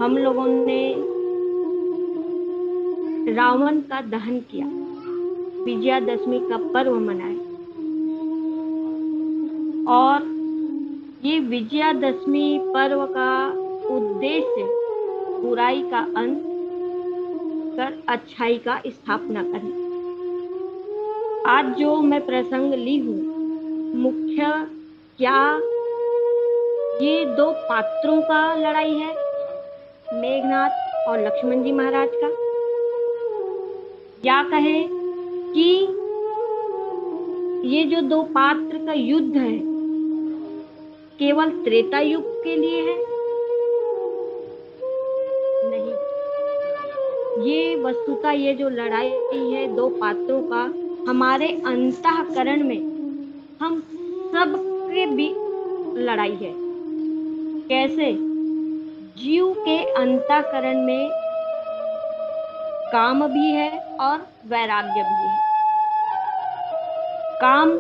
हम लोगों ने रावण का दहन किया, विजयादशमी का पर्व मनाया। और ये विजयादशमी पर्व का उद्देश्य बुराई का अंत कर अच्छाई का स्थापना करना। आज जो मैं प्रसंग ली हूँ, मुख्य क्या ये दो पात्रों का लड़ाई है, मेघनाथ और लक्ष्मण जी महाराज का, या कहें कि ये जो दो पात्र का युद्ध है केवल त्रेता युग के लिए है? नहीं, ये वस्तुतः ये जो लड़ाई है दो पात्रों का हमारे अंतःकरण में हम सबके भी लड़ाई है। कैसे? जीव के अंतःकरण में काम भी है और वैराग्य भी है। काम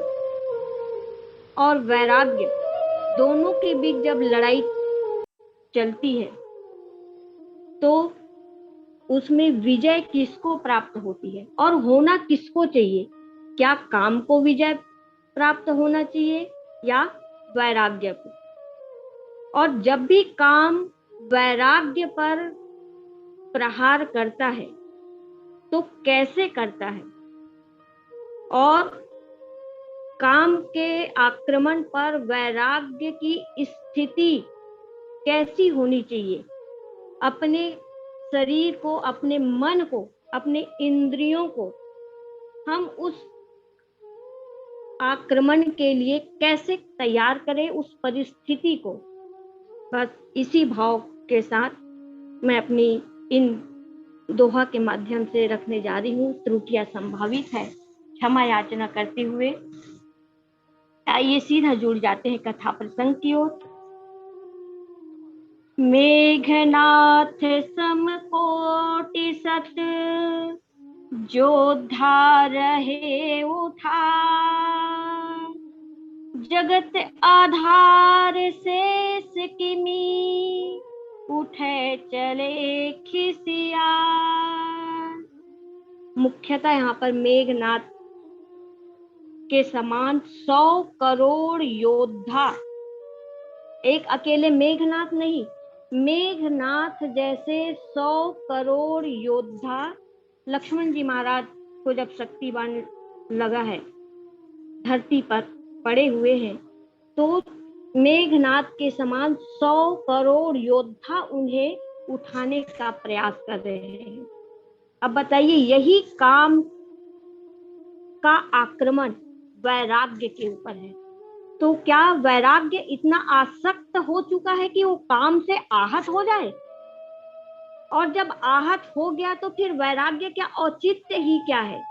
और वैराग्य दोनों के बीच जब लड़ाई चलती है तो उसमें विजय किसको प्राप्त होती है और होना किसको चाहिए? क्या काम को विजय प्राप्त होना चाहिए या वैराग्य को? और जब भी काम वैराग्य पर प्रहार करता है तो कैसे करता है, और काम के आक्रमण पर वैराग्य की स्थिति कैसी होनी चाहिए? अपने शरीर को, अपने मन को, अपने इंद्रियों को हम उस आक्रमण के लिए कैसे तैयार करें, उस परिस्थिति को। बस इसी भाव के साथ मैं अपनी इन दोहा के माध्यम से रखने जा रही हूँ। त्रुटियां संभावित है, क्षमा याचना करते हुए आइए सीधा जुड़ जाते हैं कथा प्रसंग की ओर। मेघनाथ समकोटि सत जोधा रहे उठा, जगत आधार शेष किमी उठे चले खिसिया। मुख्यतः यहाँ पर मेघनाथ के समान 100 करोड़ योद्धा, एक अकेले मेघनाथ नहीं, मेघनाथ जैसे 100 करोड़ योद्धा लक्ष्मण जी महाराज को जब शक्तिवान लगा है, धरती पर पड़े हुए हैं, तो मेघनाथ के समान 100 करोड़ योद्धा उन्हें उठाने का प्रयास कर रहे हैं। अब बताइए, यही काम का आक्रमण वैराग्य के ऊपर है, तो क्या वैराग्य इतना आसक्त हो चुका है कि वो काम से आहत हो जाए? और जब आहत हो गया तो फिर वैराग्य क्या, औचित्य ही क्या है?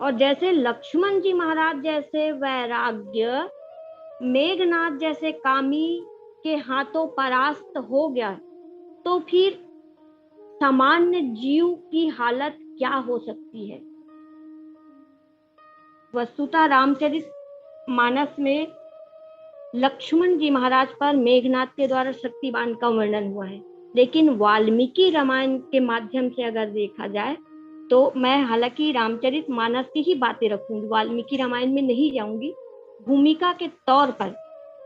और जैसे लक्ष्मण जी महाराज जैसे वैराग्य मेघनाथ जैसे कामी के हाथों परास्त हो गया, तो फिर सामान्य जीव की हालत क्या हो सकती है? वस्तुतः रामचरित मानस में लक्ष्मण जी महाराज पर मेघनाथ के द्वारा शक्तिवान का वर्णन हुआ है, लेकिन वाल्मीकि रामायण के माध्यम से अगर देखा जाए तो मैं हालांकि रामचरितमानस की ही बातें रखूंगी, वाल्मीकि रामायण में नहीं जाऊंगी। भूमिका के तौर पर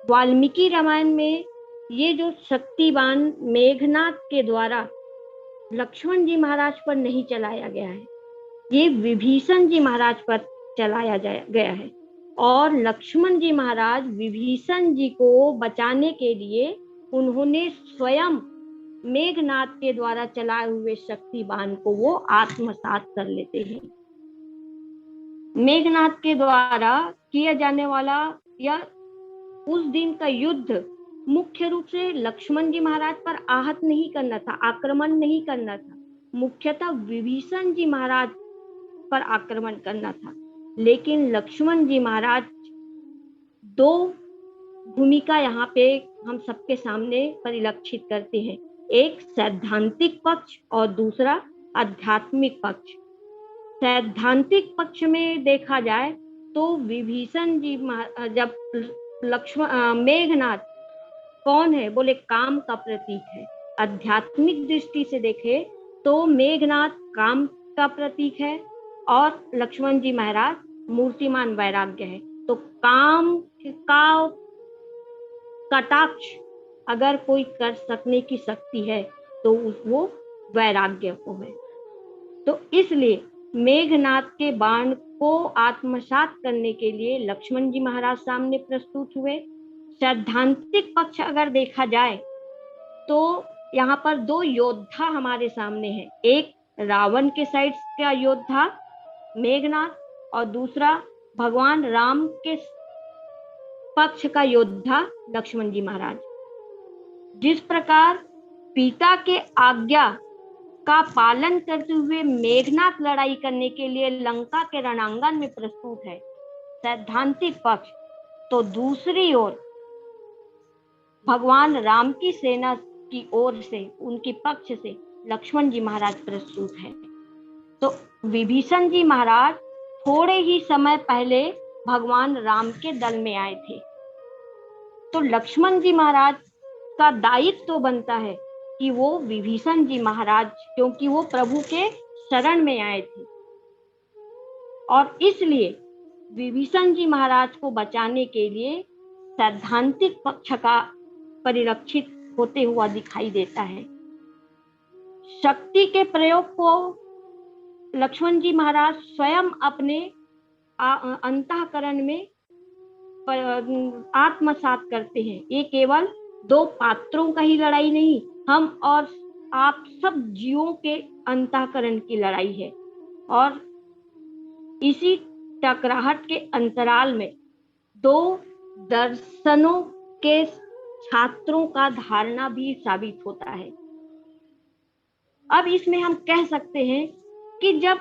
वाल्मीकि रामायण में ये जो शक्तिबान मेघनाद के द्वारा लक्ष्मण जी महाराज पर नहीं चलाया गया है, ये विभीषण जी महाराज पर चलाया गया है। और लक्ष्मण जी महाराज विभीषण जी को बचाने के लिए उन्होंने स्वयं मेघनाद के द्वारा चलाए हुए शक्तिबान को वो आत्मसात कर लेते हैं। मेघनाद के द्वारा किया जाने वाला या उस दिन का युद्ध मुख्य रूप से लक्ष्मण जी महाराज पर आहत नहीं करना था, आक्रमण नहीं करना था, मुख्यतः विभीषण जी महाराज पर आक्रमण करना था। लेकिन लक्ष्मण जी महाराज दो भूमिका यहाँ पे हम सबके सामने परिलक्षित करते हैं, एक सैद्धांतिक पक्ष और दूसरा आध्यात्मिक पक्ष। सैद्धांतिक पक्ष में देखा जाए तो विभीषण जी जब मेघनाद कौन है, बोले काम का प्रतीक है। आध्यात्मिक दृष्टि से देखे तो मेघनाद काम का प्रतीक है और लक्ष्मण जी महाराज मूर्तिमान वैराग्य है। तो काम का कटाक्ष अगर कोई कर सकने की शक्ति है तो वो वैराग्य को है। तो इसलिए मेघनाद के बाण को आत्मसात करने के लिए लक्ष्मण जी महाराज सामने प्रस्तुत हुए। सैद्धांतिक पक्ष अगर देखा जाए तो यहाँ पर दो योद्धा हमारे सामने हैं, एक रावण के साइड का योद्धा मेघनाद और दूसरा भगवान राम के पक्ष का योद्धा लक्ष्मण जी महाराज। जिस प्रकार पिता के आज्ञा का पालन करते हुए मेघनाद लड़ाई करने के लिए लंका के रणांगण में प्रस्तुत है सैद्धांतिक पक्ष, तो दूसरी ओर भगवान राम की सेना की ओर से, उनके पक्ष से लक्ष्मण जी महाराज प्रस्तुत है। तो विभीषण जी महाराज थोड़े ही समय पहले भगवान राम के दल में आए थे, तो लक्ष्मण जी महाराज का दायित्व तो बनता है कि वो विभीषण जी महाराज, क्योंकि वो प्रभु के शरण में आए थे और इसलिए विभीषण जी महाराज को बचाने के लिए सैद्धांतिक पक्ष का परिलक्षित होते हुआ दिखाई देता है। शक्ति के प्रयोग को लक्ष्मण जी महाराज स्वयं अपने अंतःकरण में आत्मसात करते हैं। ये केवल दो पात्रों का ही लड़ाई नहीं, हम और आप सब जीवों के अंतःकरण की लड़ाई है। और इसी टकराहट के अंतराल में दो दर्शनों के छात्रों का धारणा भी साबित होता है। अब इसमें हम कह सकते हैं कि जब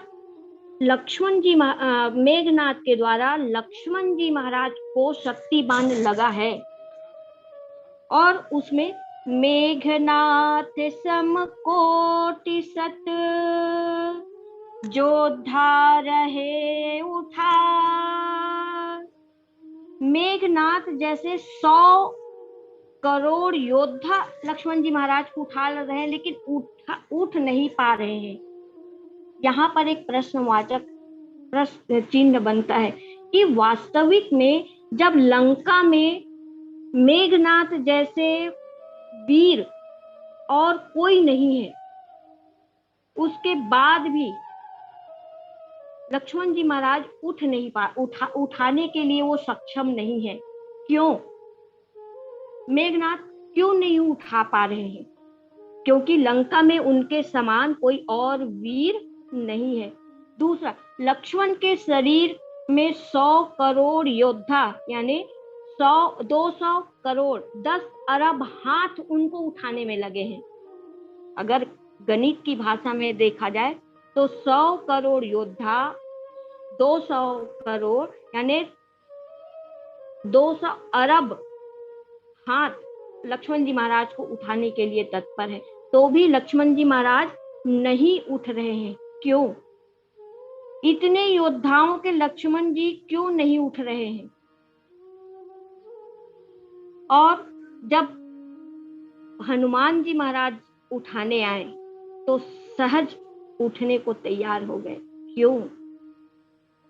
लक्ष्मण जी मेघनाद के द्वारा लक्ष्मण जी महाराज को शक्तिबाण लगा है और उसमें मेघनाथ समकोटि सत जोधा रहे उठा, मेघनाथ जैसे 100 करोड़ योद्धा लक्ष्मण जी महाराज को उठा रहे हैं, लेकिन उठ नहीं पा रहे हैं। यहाँ पर एक प्रश्नवाचक प्रश्न चिन्ह बनता है कि वास्तविक में जब लंका में मेघनाथ जैसे वीर और कोई नहीं है, उसके बाद भी लक्ष्मण जी महाराज उठ नहीं पा उठाने के लिए वो सक्षम नहीं है। क्यों? मेघनाथ क्यों नहीं उठा पा रहे हैं? क्योंकि लंका में उनके समान कोई और वीर नहीं है। दूसरा, लक्ष्मण के शरीर में 100 करोड़ योद्धा यानी 200 करोड़ 10 अरब हाथ उनको उठाने में लगे हैं। अगर गणित की भाषा में देखा जाए तो 100 करोड़ योद्धा 200 करोड़ यानी 200 अरब हाथ लक्ष्मण जी महाराज को उठाने के लिए तत्पर है, तो भी लक्ष्मण जी महाराज नहीं उठ रहे हैं। क्यों? इतने योद्धाओं के लक्ष्मण जी क्यों नहीं उठ रहे हैं? और जब हनुमान जी महाराज उठाने आए तो सहज उठने को तैयार हो गए। क्यों?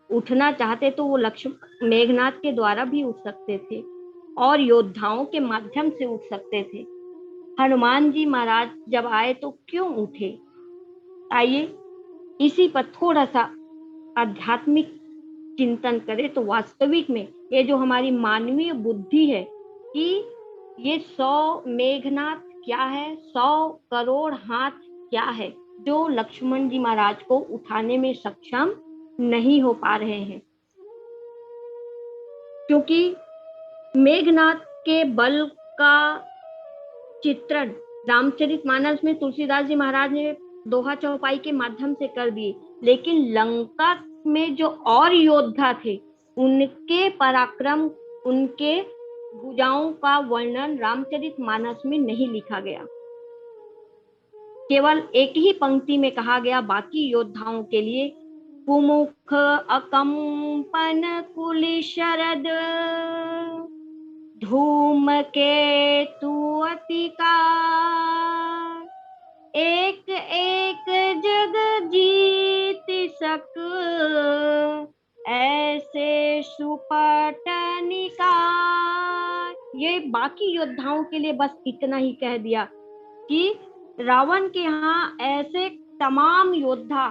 उठना चाहते तो वो लक्ष्मण मेघनाथ के द्वारा भी उठ सकते थे और योद्धाओं के माध्यम से उठ सकते थे। हनुमान जी महाराज जब आए तो क्यों उठे? आइए इसी पर थोड़ा सा आध्यात्मिक चिंतन करें तो वास्तविक में ये जो हमारी मानवीय बुद्धि है कि ये 100 मेघनाथ क्या है, 100 करोड़ हाथ क्या है, जो लक्ष्मण जी महाराज को उठाने में सक्षम नहीं हो पा रहे हैं। क्योंकि मेघनाथ के बल का चित्रण रामचरितमानस में तुलसीदास जी महाराज ने दोहा चौपाई के माध्यम से कर दिए, लेकिन लंका में जो और योद्धा थे उनके पराक्रम, उनके भुजाओं का वर्णन रामचरितमानस में नहीं लिखा गया। केवल एक ही पंक्ति में कहा गया बाकी योद्धाओं के लिए, कुमुख अकंपन कुल शरद धूम के तू अतिका एक एक जग जीत सक ऐसे सुपटनिका। ये बाकी योद्धाओं के लिए बस इतना ही कह दिया कि रावण के यहाँ ऐसे तमाम योद्धा,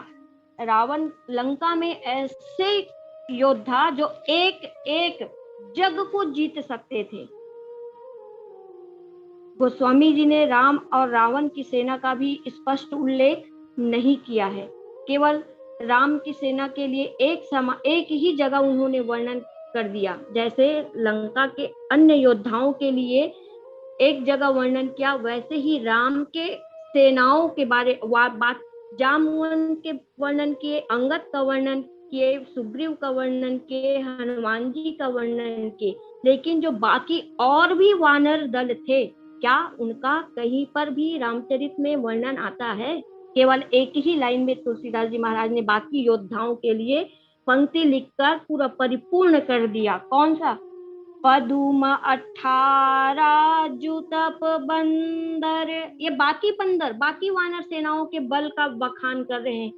रावण लंका में ऐसे योद्धा जो एक एक जग को जीत सकते थे। गोस्वामी जी ने राम और रावण की सेना का भी स्पष्ट उल्लेख नहीं किया है, केवल राम की सेना के लिए एक ही जगह उन्होंने वर्णन कर दिया। जैसे लंका के अन्य योद्धाओं के लिए एक जगह वर्णन किया, वैसे ही राम के सेनाओं के बात जामवन के वर्णन किए, अंगद का वर्णन किए, सुग्रीव का वर्णन किए, हनुमान जी का वर्णन किए, लेकिन जो बाकी और भी वानर दल थे क्या उनका कहीं पर भी रामचरित में वर्णन आता है? केवल एक ही लाइन में तुलसीदास जी महाराज ने बाकी योद्धाओं के लिए पंक्ति लिखकर पूरा परिपूर्ण कर दिया। कौन सा? पदुम 18 जुतप बंदर। ये बाकी बंदर, बाकी वानर सेनाओं के बल का बखान कर रहे हैं।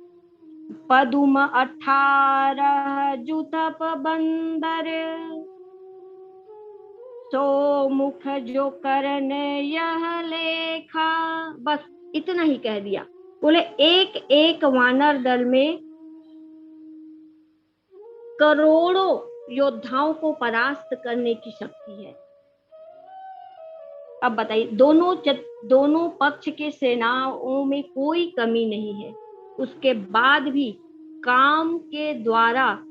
पदुम 18 जुतप बंदर सो मुख जो करन यह लेखा। बस इतना ही कह दिया। बोले एक एक वानर दल में करोड़ों योद्धाओं को परास्त करने की शक्ति है। अब बताइए, दोनों पक्ष के सेनाओं में कोई कमी नहीं है, उसके बाद भी काम के द्वारा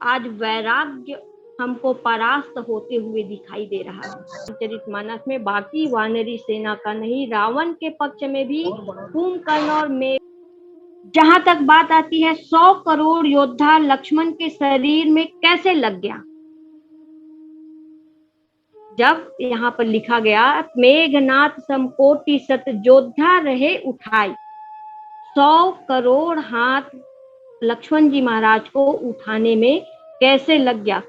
आज वैराग्य हमको परास्त होते हुए दिखाई दे रहा है। रामचरितमानस में बाकी वानरी सेना का नहीं, रावण के पक्ष में भी कुंभकर्ण और मेघ। जहां तक बात आती है 100 करोड़ योद्धा लक्ष्मण के शरीर में कैसे लग गया, जब यहाँ पर लिखा गया मेघनाथ समकोटि सत योद्धा रहे उठाई, 100 करोड़ हाथ लक्ष्मण जी महाराज को उठाने में कैसे लग गया,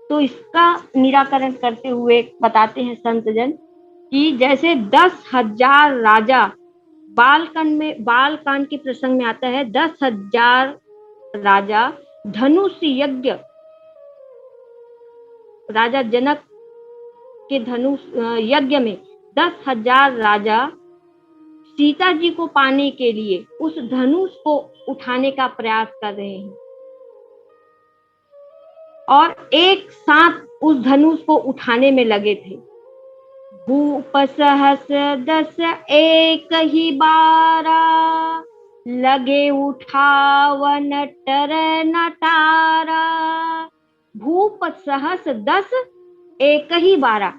तो इसका निराकरण करते हुए बताते हैं संतजन कि जैसे 10,000 राजा, बालकांड के प्रसंग में आता है 10,000 राजा धनुष यज्ञ, राजा जनक के धनुष यज्ञ में 10,000 राजा सीता जी को पाने के लिए उस धनुष को उठाने का प्रयास कर रहे हैं और एक साथ उस धनुष को उठाने में लगे थे। भूप सहस 10 एक ही बारा लगे उठावन टर नटारा। भूप सहस 10 एक ही बारा,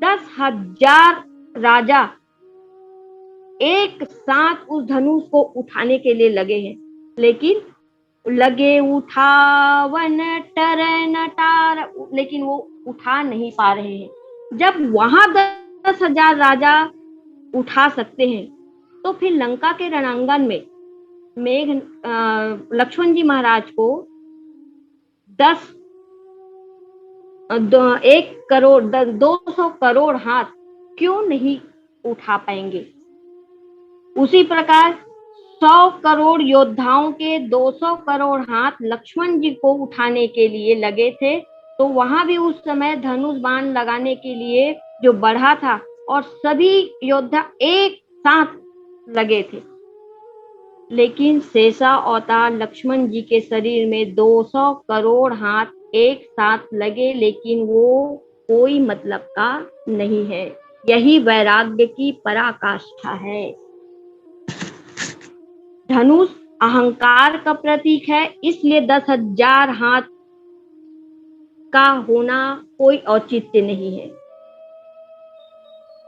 10,000 राजा एक साथ उस धनुष को उठाने के लिए लगे हैं, लेकिन लगे उठावन टर नटार, लेकिन वो उठा नहीं पा रहे हैं। जब वहां 10,000 राजा उठा सकते हैं तो फिर लंका के रणांगन में लक्ष्मण जी महाराज को 200 करोड़ हाथ क्यों नहीं उठा पाएंगे? उसी प्रकार 100 करोड़ योद्धाओं के 200 करोड़ हाथ लक्ष्मण जी को उठाने के लिए लगे थे। तो वहां भी उस समय धनुष बाण लगाने के लिए जो बढ़ा था और सभी योद्धा एक साथ लगे थे, लेकिन शेषा अवतार लक्ष्मण जी के शरीर में 200 करोड़ हाथ एक साथ लगे, लेकिन वो कोई मतलब का नहीं है। यही वैराग्य की पराकाष्ठा है। धनुष अहंकार का प्रतीक है, इसलिए 10,000 हाथ का होना कोई औचित्य नहीं है।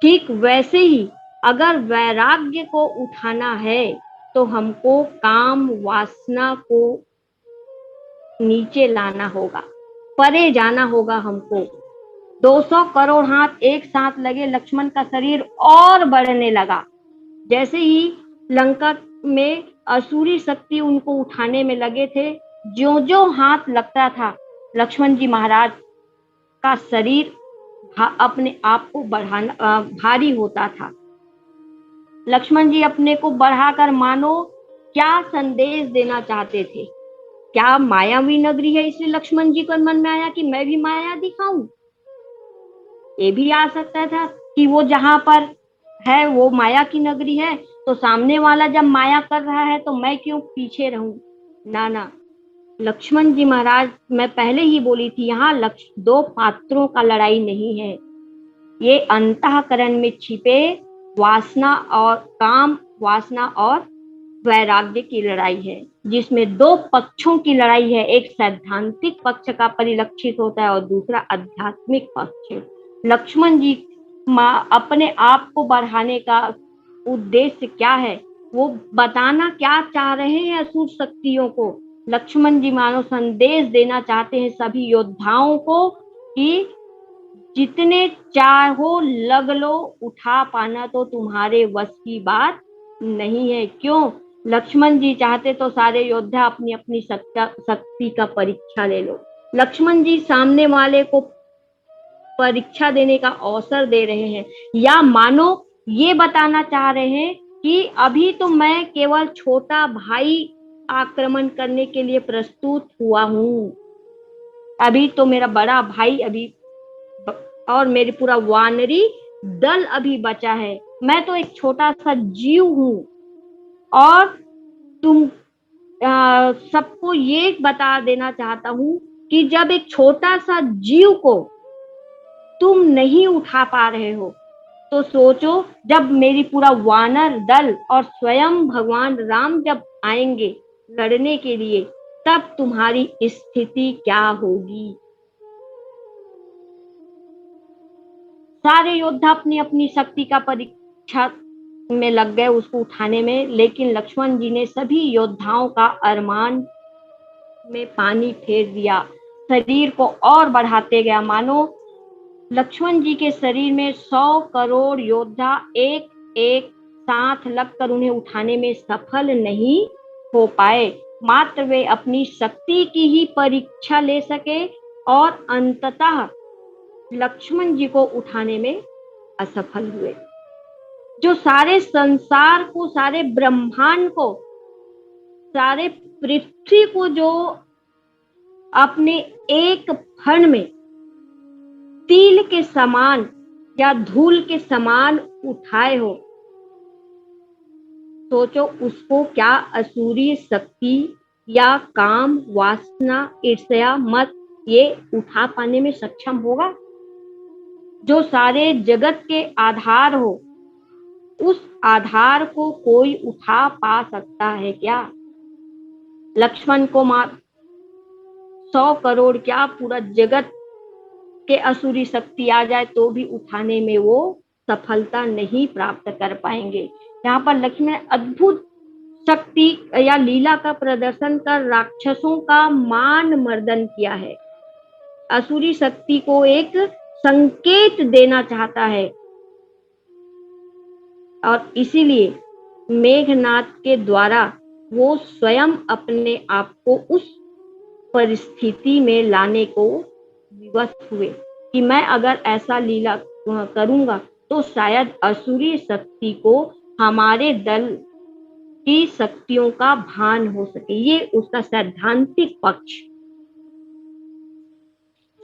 ठीक वैसे ही अगर वैराग्य को उठाना है तो हमको काम वासना को नीचे लाना होगा, परे जाना होगा हमको। 200 करोड़ हाथ एक साथ लगे, लक्ष्मण का शरीर और बढ़ने लगा। जैसे ही लंका में असुरी शक्ति उनको उठाने में लगे थे, जो हाथ लगता था लक्ष्मण जी महाराज का शरीर अपने आप को बढ़ाना भारी होता था। लक्ष्मण जी अपने को बढ़ाकर मानो क्या संदेश देना चाहते थे? क्या मायावी नगरी है इसलिए लक्ष्मण जी को मन में आया कि मैं भी माया दिखाऊं? ये भी आ सकता था कि वो जहां पर है वो माया की नगरी है, तो सामने वाला जब माया कर रहा है तो मैं क्यों पीछे रहूं? ना ना, लक्ष्मण जी महाराज, मैं पहले ही बोली थी, यहाँ दो पात्रों का लड़ाई नहीं है। ये अंतःकरण में छिपे वासना और काम, वासना और वैराग्य की लड़ाई है, जिसमें दो पक्षों की लड़ाई है। एक सैद्धांतिक पक्ष का परिलक्षित होता है और दूसरा आध्यात्मिक पक्ष। लक्ष्मण जी अपने आप को बढ़ाने का उद्देश्य क्या है, वो बताना क्या चाह रहे हैं असुर शक्तियों को? लक्ष्मण जी मानो संदेश देना चाहते हैं सभी योद्धाओं को कि जितने चाहो लग लो, उठा पाना तो तुम्हारे वश की बात नहीं है। क्यों? लक्ष्मण जी चाहते तो सारे योद्धा अपनी अपनी शक्ति का परीक्षा ले लो। लक्ष्मण जी सामने वाले को परीक्षा देने का अवसर दे रहे हैं, या मानो ये बताना चाह रहे हैं कि अभी तो मैं केवल छोटा भाई आक्रमण करने के लिए प्रस्तुत हुआ हूं, अभी तो मेरा बड़ा भाई अभी और मेरी पूरा वानरी दल अभी बचा है, मैं तो एक छोटा सा जीव हूं। और तुम सबको ये बता देना चाहता हूं कि जब एक छोटा सा जीव को तुम नहीं उठा पा रहे हो, तो सोचो जब मेरी पूरा वानर दल और स्वयं भगवान राम जब आएंगे लड़ने के लिए, तब तुम्हारी स्थिति क्या होगी? सारे योद्धा अपनी अपनी शक्ति का परीक्षा में लग गए उसको उठाने में, लेकिन लक्ष्मण जी ने सभी योद्धाओं का अरमान में पानी फेर दिया, शरीर को और बढ़ाते गया। मानो लक्ष्मण जी के शरीर में 100 करोड़ योद्धा एक एक साथ लगकर उन्हें उठाने में सफल नहीं हो पाए, मात्र वे अपनी शक्ति की ही परीक्षा ले सके और अंततः लक्ष्मण जी को उठाने में असफल हुए। जो सारे संसार को, सारे ब्रह्मांड को, सारे पृथ्वी को जो अपने एक फण में तिल के समान या धूल के समान उठाए हो, सोचो उसको क्या असुरी शक्ति या काम, वासना, ईर्ष्या, मत ये उठा पाने में सक्षम होगा? जो सारे जगत के आधार हो, उस आधार को कोई उठा पा सकता है क्या? लक्ष्मण को 100 करोड़ क्या पूरा जगत के असुरी शक्ति आ जाए तो भी उठाने में वो सफलता नहीं प्राप्त कर पाएंगे। यहाँ पर लक्ष्मण अद्भुत शक्ति या लीला का प्रदर्शन कर राक्षसों का मान मर्दन किया है, असुरी शक्ति को एक संकेत देना चाहता है। और इसीलिए मेघनाद के द्वारा वो स्वयं अपने आप को उस परिस्थिति में लाने को विवश हुए कि मैं अगर ऐसा लीला करूंगा तो शायद असुरी शक्ति को हमारे दल की शक्तियों का भान हो सके, ये उसका सैद्धांतिक पक्ष।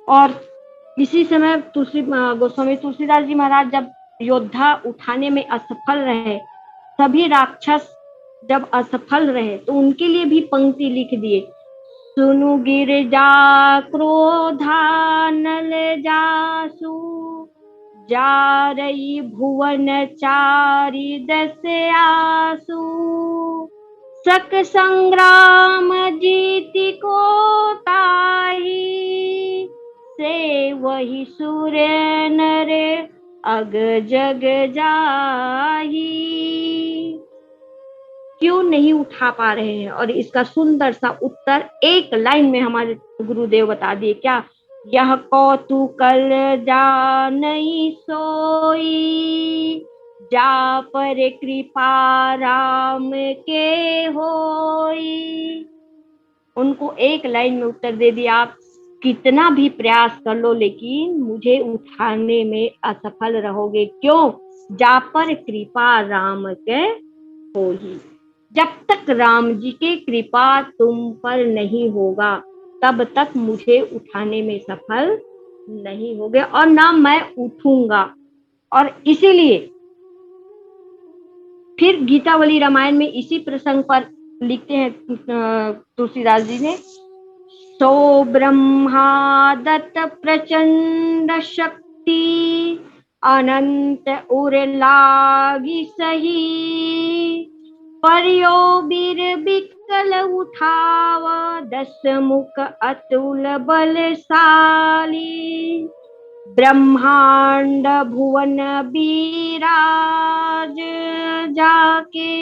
और इसी समय गोस्वामी तुलसीदास जी महाराज जब योद्धा उठाने में असफल रहे, सभी राक्षस जब असफल रहे, तो उनके लिए भी पंक्ति लिख दिए। सुनु गिरजा क्रोधा नल जासु, जा रही भुवन चारि दस आसु, सक संग्राम जीति को ताही, से वही सूर्य नर अग जग जाही। क्यों नहीं उठा पा रहे हैं? और इसका सुंदर सा उत्तर एक लाइन में हमारे गुरुदेव बता दिए। क्या? यह कौतुकल जा नहीं सोई, जा पर कृपा राम के होई। उनको एक लाइन में उत्तर दे दिया, आप कितना भी प्रयास कर लो लेकिन मुझे उठाने में असफल रहोगे। क्यों? जा पर कृपा राम के होई। जब तक राम जी की कृपा तुम पर नहीं होगा, तब तक मुझे उठाने में सफल नहीं होगे और ना मैं उठूंगा। और इसीलिए फिर गीतावली रामायण में इसी प्रसंग पर लिखते हैं तुलसीदास जी ने, सो ब्रह्मा दत्त प्रचंड शक्ति, अनंत उर लागी सही, पर्यो बीर बिकल उठावा, दस मुख अतुल बलशाली, ब्रह्मांड भुवन बीराज जाके,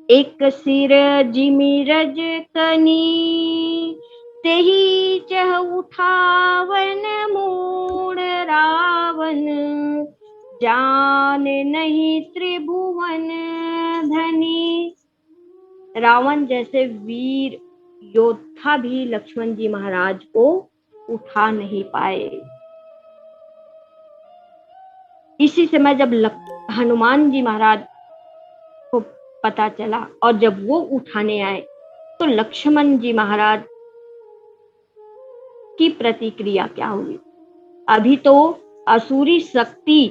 एक सिर जिमि रज कनी, तेहि चह उठावन मूढ़ रावण, जान नहीं त्रिभुवन धनी। रावण जैसे वीर योद्धा भी लक्ष्मण जी महाराज को उठा नहीं पाए। इसी समय जब हनुमान जी महाराज को पता चला और जब वो उठाने आए, तो लक्ष्मण जी महाराज की प्रतिक्रिया क्या हुई? अभी तो असुरी शक्ति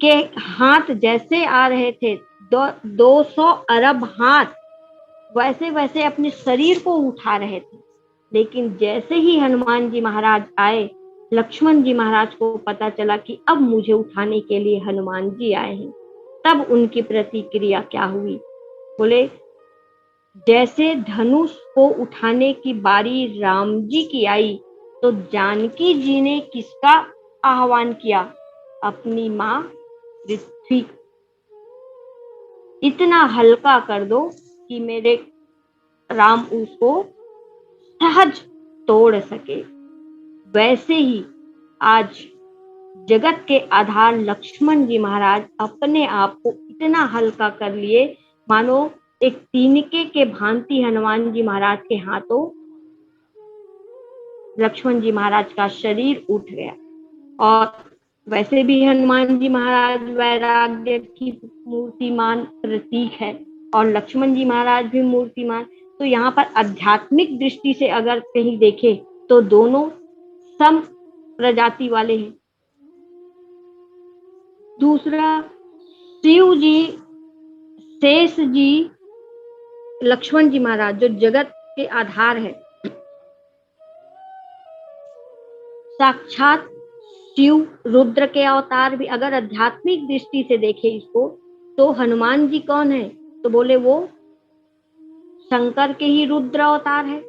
के हाथ जैसे आ रहे थे, 200 अरब हाथ वैसे वैसे अपने शरीर को उठा रहे थे। लेकिन जैसे ही हनुमान जी महाराज आए, लक्ष्मण जी महाराज को पता चला कि अब मुझे उठाने के लिए हनुमान जी आए हैं, तब उनकी प्रतिक्रिया क्या हुई? बोले, जैसे धनुष को उठाने की बारी राम जी की आई, तो जानकी जी ने किसका आह्वान किया? अपनी माँ पृथ्वी। इतना हल्का कर दो कि मेरे राम उसको सहज तोड़ सके। वैसे ही आज जगत के आधार लक्ष्मण जी महाराज अपने आप को इतना हल्का कर लिए, मानो एक तिनके के भांति हनुमान जी महाराज के हाथों लक्ष्मण जी महाराज का शरीर उठ गया। और वैसे भी हनुमान जी महाराज वैराग्य की मूर्तिमान प्रतीक है और लक्ष्मण जी महाराज भी मूर्तिमान। तो यहाँ पर आध्यात्मिक दृष्टि से अगर कहीं देखें तो दोनों सम प्रजाति वाले हैं। दूसरा, शिव जी, शेष जी, लक्ष्मण जी महाराज जो जगत के आधार है, साक्षात शिव रुद्र के अवतार भी। अगर आध्यात्मिक दृष्टि से देखें इसको, तो हनुमान जी कौन है? तो बोले वो शंकर के ही रुद्र अवतार है।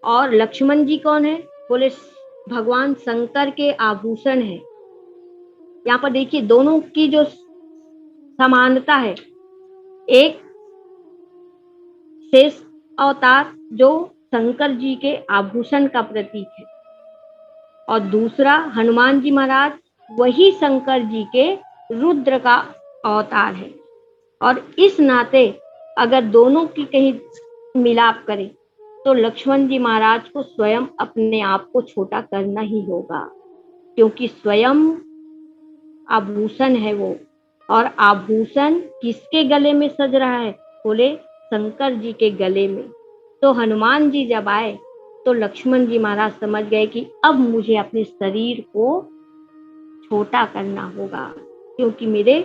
और लक्ष्मण जी कौन है? बोले भगवान शंकर के आभूषण है। यहाँ पर देखिए दोनों की जो समानता है, एक शेष अवतार जो शंकर जी के आभूषण का प्रतीक है, और दूसरा हनुमान जी महाराज वही शंकर जी के रुद्र का अवतार है। और इस नाते अगर दोनों की कहीं मिलाप करें तो लक्ष्मण जी महाराज को स्वयं अपने आप को छोटा करना ही होगा, क्योंकि स्वयं आभूषण है वो। और आभूषण किसके गले में सज रहा है? बोले शंकर जी के गले में। तो हनुमान जी जब आए तो लक्ष्मण जी महाराज समझ गए कि अब मुझे अपने शरीर को छोटा करना होगा, क्योंकि मेरे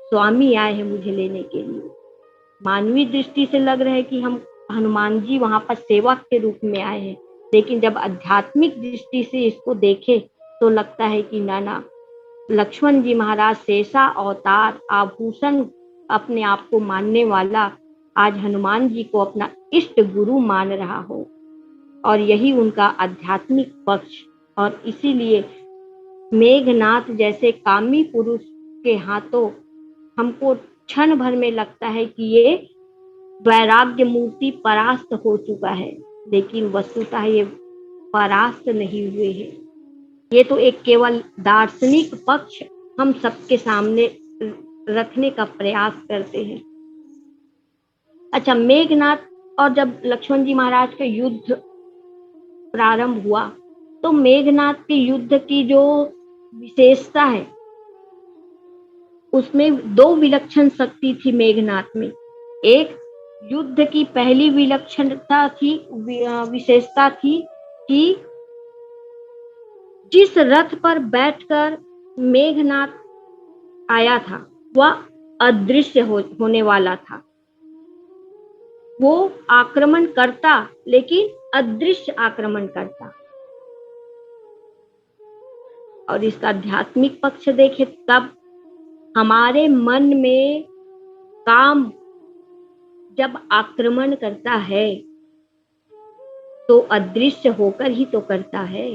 स्वामी आए हैं मुझे लेने के लिए। मानवीय दृष्टि से लग रहा है कि हम हनुमान जी वहां पर सेवक के रूप में आए हैं, लेकिन जब आध्यात्मिक दृष्टि से इसको देखे तो लगता है कि ना, लक्ष्मण जी महाराज शेषा अवतार, आभूषण अपने आप को मानने वाला आज हनुमान जी को अपना इष्ट गुरु मान रहा हो, और यही उनका आध्यात्मिक पक्ष। और इसीलिए मेघनाथ जैसे कामी पुरुष के हाथों हमको क्षण भर में लगता है कि ये वैराग्य मूर्ति परास्त हो चुका है, लेकिन वस्तुतः ये परास्त नहीं हुए हैं। ये तो एक केवल दार्शनिक पक्ष हम सबके सामने रखने का प्रयास करते हैं। अच्छा, मेघनाथ और जब लक्ष्मण जी महाराज का युद्ध प्रारंभ हुआ तो मेघनाथ के युद्ध की जो विशेषता है उसमें दो विलक्षण शक्ति थी मेघनाथ में। एक युद्ध की पहली विलक्षणता थी, विशेषता थी कि जिस रथ पर बैठकर मेघनाथ आया था वह अदृश्य होने वाला था। वो आक्रमण करता लेकिन अदृश्य आक्रमण करता। और इसका आध्यात्मिक पक्ष देखे तब हमारे मन में काम जब आक्रमण करता है तो अदृश्य होकर ही तो करता है।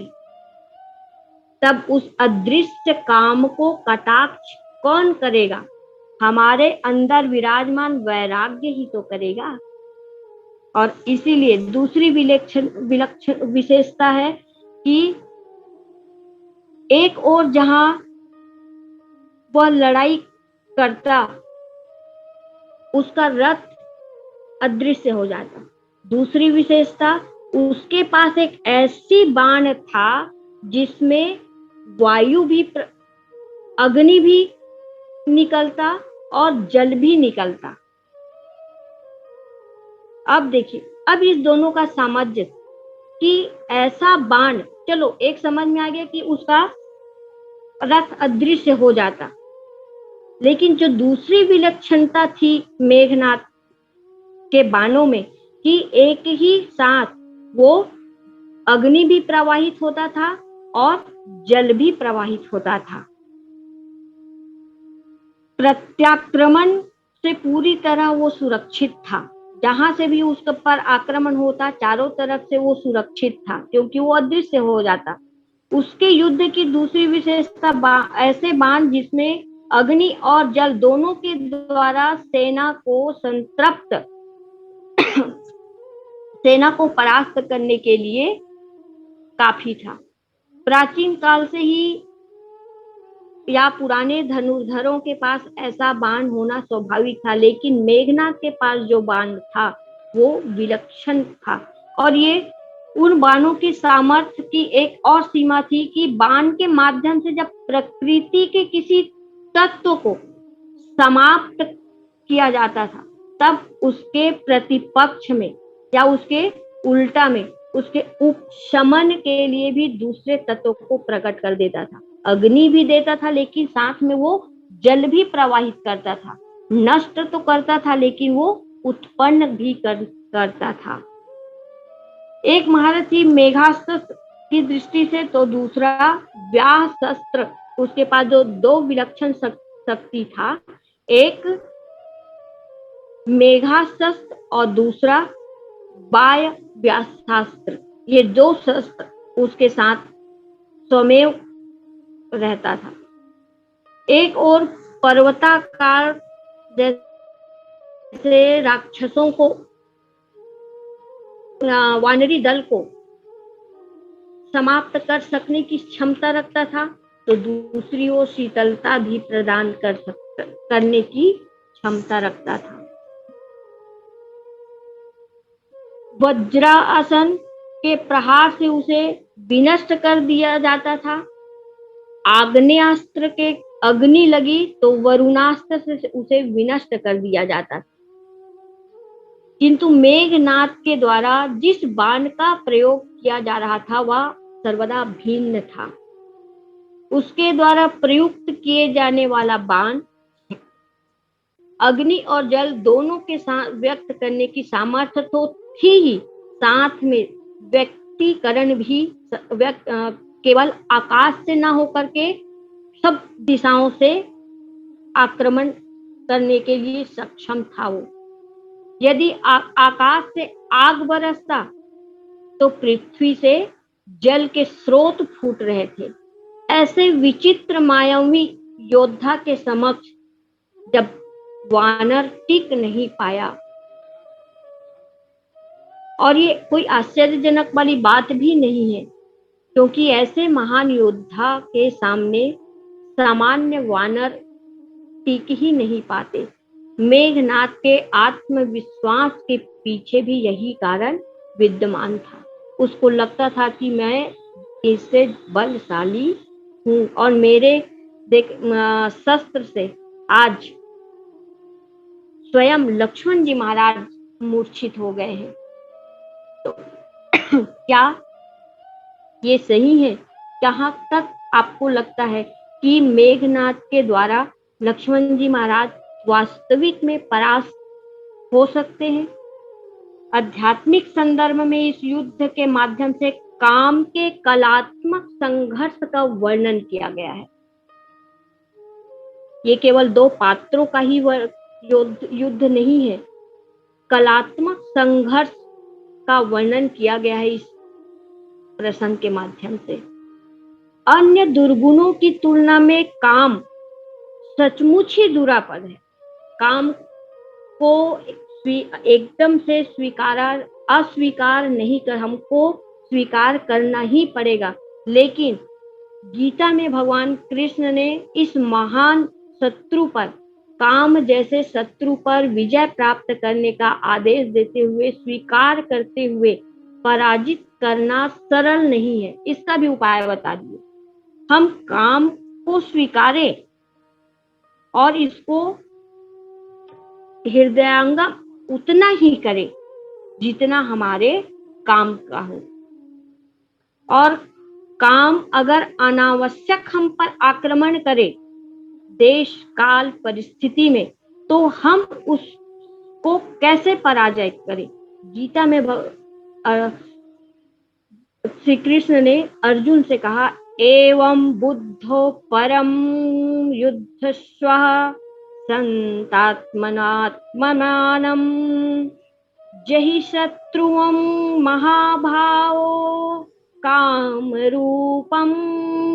तब उस अदृश्य काम को कटाक्ष कौन करेगा? हमारे अंदर विराजमान वैराग्य ही तो करेगा। और इसीलिए दूसरी विलक्षण विशेषता है कि एक और जहां वह लड़ाई करता उसका रथ अदृश्य हो जाता। दूसरी विशेषता, उसके पास एक ऐसी बाण था जिसमें वायु भी, अग्नि भी निकलता और जल भी निकलता। अब देखिए, अब इस दोनों का सामंजस्य कि ऐसा बाण, चलो एक समझ में आ गया कि उसका रथ अदृश्य हो जाता, लेकिन जो दूसरी विलक्षणता थी मेघनाथ के बाणों में कि एक ही साथ वो अग्नि भी प्रवाहित होता था और जल भी प्रवाहित होता था। प्रत्याक्रमण से पूरी तरह वो सुरक्षित था। जहां से भी उसके पर आक्रमण होता चारों तरफ से वो सुरक्षित था, क्योंकि वो अदृश्य हो जाता। उसके युद्ध की दूसरी विशेषता ऐसे बाण जिसमें अग्नि और जल दोनों के द्वारा सेना को संतृप्त सेना को परास्त करने के लिए काफी था। प्राचीन काल से ही या पुराने धनुर्धरों के पास ऐसा बाण होना स्वाभाविक था, लेकिन मेघनाथ के पास जो बाण था वो विलक्षण था। और ये उन बाणों की सामर्थ्य की एक और सीमा थी कि बाण के माध्यम से जब प्रकृति के किसी तत्व को समाप्त किया जाता था तब उसके प्रतिपक्ष में या उसके उल्टा में उसके उपशमन के लिए भी दूसरे तत्व को प्रकट कर देता था। अग्नि भी देता था, लेकिन साथ में वो जल भी प्रवाहित करता था। नष्ट तो करता था लेकिन वो उत्पन्न भी करता था। एक महारथी मेघास्त्र की दृष्टि से तो दूसरा व्यासस्त्र, उसके पास जो दो विलक्षण शक्ति था, एक मेघास्त्र और दूसरा बाय व्यासास्त्र। ये दो शस्त्र उसके साथ स्वमेव रहता था। एक और पर्वताकार जैसे राक्षसों को, वानरी दल को समाप्त कर सकने की क्षमता रखता था, तो दूसरी ओर शीतलता भी प्रदान करने की क्षमता रखता था। वज्रासन के प्रहार से उसे विनष्ट कर दिया जाता था। आग्नेयास्त्र के अग्नि लगी तो वरुणास्त्र से उसे विनष्ट कर दिया जाता, किंतु मेघनाद के द्वारा जिस बाण का प्रयोग किया जा रहा था वह सर्वदा भिन्न था। उसके द्वारा प्रयुक्त किए जाने वाला बाण अग्नि और जल दोनों के साथ व्यक्त करने की सामर्थ्य तो थी ही, साथ में व्यक्तिकरण भी केवल आकाश से ना होकर के सब दिशाओं से आक्रमण करने के लिए सक्षम था वो। यदि आकाश से आग बरसता तो पृथ्वी से जल के स्रोत फूट रहे थे। ऐसे विचित्र मायावी योद्धा के समक्ष जब वानर टिक नहीं पाया, और ये कोई आश्चर्यजनक वाली बात भी नहीं है, क्योंकि ऐसे महान योद्धा के सामने सामान्य वानर टिक ही नहीं पाते। मेघनाद के आत्मविश्वास के पीछे भी यही कारण विद्यमान था। उसको लगता था कि मैं इससे बलशाली हूँ और मेरे शस्त्र से आज स्वयं लक्ष्मण जी महाराज मूर्छित हो गए हैं। तो क्या ये सही है? कहाँ तक आपको लगता है कि मेघनाद के द्वारा लक्ष्मण जी महाराज वास्तविक में परास्त हो सकते हैं? आध्यात्मिक संदर्भ में इस युद्ध के माध्यम से काम के कलात्मक संघर्ष का वर्णन किया गया है। ये केवल दो पात्रों का ही युद्ध नहीं है, कलात्मक संघर्ष का वर्णन किया गया है इस प्रसंग के माध्यम से। अन्य दुर्गुणों की तुलना में काम सचमुच ही दुरापद है। काम को एकदम से अस्वीकार नहीं कर, हमको स्वीकार करना ही पड़ेगा। लेकिन गीता में भगवान कृष्ण ने इस महान शत्रु पर, काम जैसे शत्रु पर विजय प्राप्त करने का आदेश देते हुए, स्वीकार करते हुए पराजित करना सरल नहीं है। इसका भी उपाय बता दिए। हम काम को स्वीकारें और इसको हृदयंगम उतना ही करें जितना हमारे काम का हो। और काम अगर अनावश्यक हम पर आक्रमण करे देश काल परिस्थिति में, तो हम उसको कैसे पराजय करें? गीता में श्री कृष्ण ने अर्जुन से कहा, एवं बुद्धो परम युद्धस्व संतात्मनात्मनानम जहि शत्रुवं महाभावो काम रूपम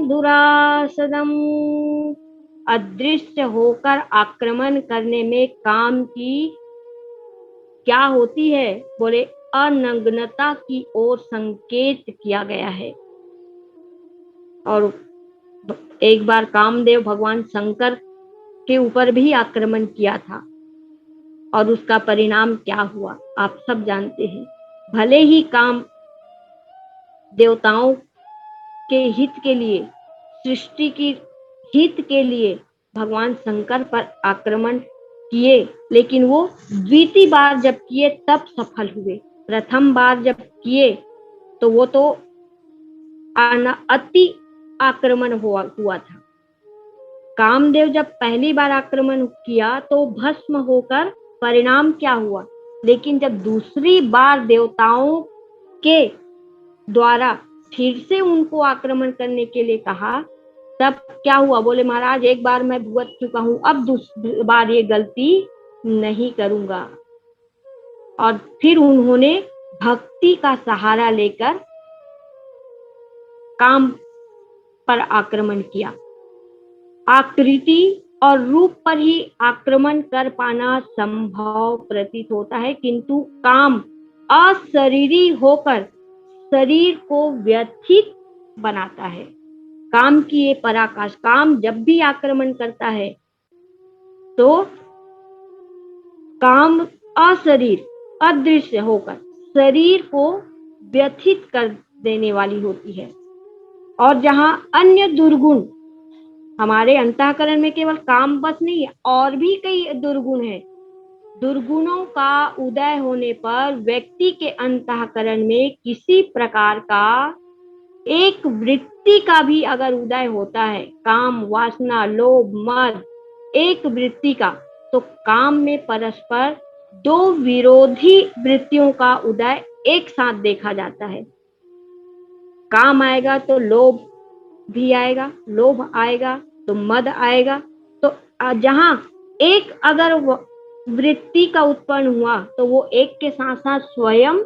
दुरासदम। अदृश्य होकर आक्रमण करने में काम की क्या होती है? बोले अनग्नता की ओर संकेत किया गया है। और एक बार कामदेव भगवान शंकर के ऊपर भी आक्रमण किया था और उसका परिणाम क्या हुआ आप सब जानते हैं। भले ही काम देवताओं के हित के लिए, सृष्टि की हित के लिए भगवान शंकर पर आक्रमण किए, लेकिन वो द्वितीय बार जब किए तब सफल हुए। प्रथम बार जब किए तो वो तो अति आक्रमण हुआ था। कामदेव जब पहली बार आक्रमण किया तो भस्म होकर परिणाम क्या हुआ, लेकिन जब दूसरी बार देवताओं के द्वारा फिर से उनको आक्रमण करने के लिए कहा, तब क्या हुआ? बोले महाराज एक बार मैं भुगत चुका हूं, अब दूसरी बार ये गलती नहीं करूंगा। और फिर उन्होंने भक्ति का सहारा लेकर काम पर आक्रमण किया। आकृति और रूप पर ही आक्रमण कर पाना संभव प्रतीत होता है, किंतु काम अशरीरी होकर शरीर को व्यथित बनाता है। काम की ये पराकाष्ठा, काम जब भी आक्रमण करता है तो काम अशरीर अदृश्य होकर शरीर को व्यथित कर देने वाली होती है। और जहां अन्य दुर्गुण हमारे अंतःकरण में केवल काम बस नहीं है, और भी कई दुर्गुण है। दुर्गुणों का उदय होने पर व्यक्ति के अंतःकरण में किसी प्रकार का एक वृत्ति का भी अगर उदय होता है, काम, वासना, लोभ, मद, एक वृत्ति का, तो काम में परस्पर दो विरोधी वृत्तियों का उदय एक साथ देखा जाता है। काम आएगा तो लोभ भी आएगा, लोभ आएगा तो मद आएगा। तो जहां एक अगर वृत्ति का उत्पन्न हुआ तो वो एक के साथ साथ स्वयं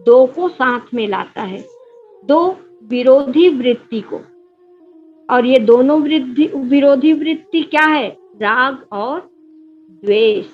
दो को साथ में लाता है, दो विरोधी वृत्ति को। और ये दोनों विरोधी वृत्ति क्या है? राग और द्वेष।